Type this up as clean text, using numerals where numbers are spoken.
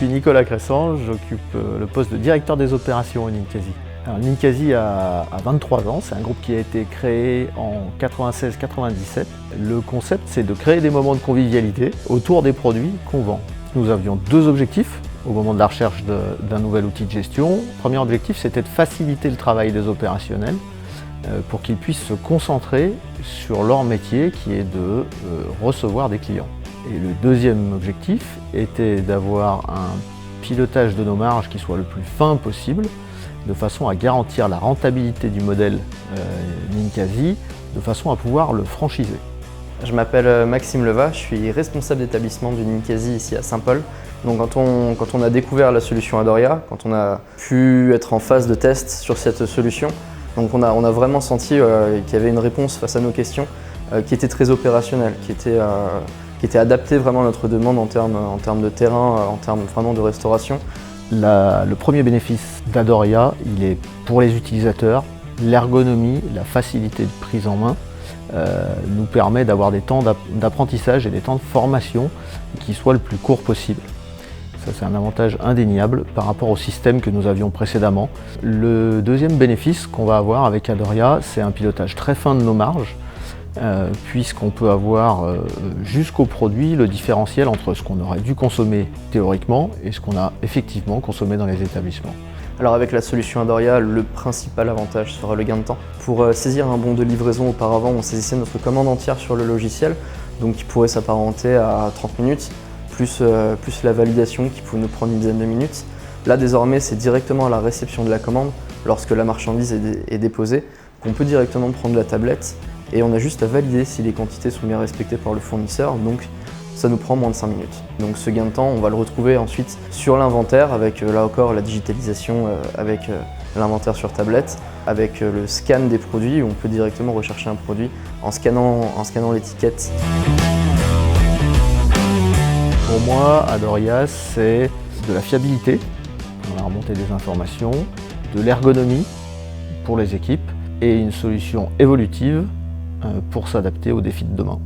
suis Nicolas Cressan, j'occupe le poste de directeur des opérations au Ninkasi. Alors, Ninkasi a 23 ans, c'est un groupe qui a été créé en 96-97. Le concept, c'est de créer des moments de convivialité autour des produits qu'on vend. Nous avions deux objectifs au moment de la recherche d'un nouvel outil de gestion. Le premier objectif, c'était de faciliter le travail des opérationnels pour qu'ils puissent se concentrer sur leur métier qui est de recevoir des clients. Et le deuxième objectif était d'avoir un pilotage de nos marges qui soit le plus fin possible, de façon à garantir la rentabilité du modèle Ninkasi, de façon à pouvoir le franchiser. Je m'appelle Maxime Leva, je suis responsable d'établissement du Ninkasi ici à Saint-Paul. Donc quand on a découvert la solution Adoria, quand on a pu être en phase de test sur cette solution, donc on a vraiment senti qu'il y avait une réponse face à nos questions qui était très opérationnelle, qui était adaptée vraiment à notre demande en termes de terrain, en termes vraiment de restauration. Le premier bénéfice d'Adoria, il est pour les utilisateurs, l'ergonomie, la facilité de prise en main nous permet d'avoir des temps d'apprentissage et des temps de formation qui soient le plus courts possible. Ça, c'est un avantage indéniable par rapport au système que nous avions précédemment. Le deuxième bénéfice qu'on va avoir avec Adoria, c'est un pilotage très fin de nos marges, puisqu'on peut avoir jusqu'au produit le différentiel entre ce qu'on aurait dû consommer théoriquement et ce qu'on a effectivement consommé dans les établissements. Alors avec la solution Adoria, le principal avantage sera le gain de temps. Pour saisir un bon de livraison auparavant, on saisissait notre commande entière sur le logiciel, donc qui pourrait s'apparenter à 30 minutes, plus la validation qui pouvait nous prendre une dizaine de minutes. Là désormais, c'est directement à la réception de la commande, lorsque la marchandise est déposée, qu'on peut directement prendre la tablette et on a juste à valider si les quantités sont bien respectées par le fournisseur, donc ça nous prend moins de 5 minutes. Donc ce gain de temps, on va le retrouver ensuite sur l'inventaire avec là encore la digitalisation avec l'inventaire sur tablette, avec le scan des produits où on peut directement rechercher un produit en scannant l'étiquette. Pour moi, Adoria, c'est de la fiabilité dans la remontée des informations, de l'ergonomie pour les équipes et une solution évolutive pour s'adapter aux défis de demain.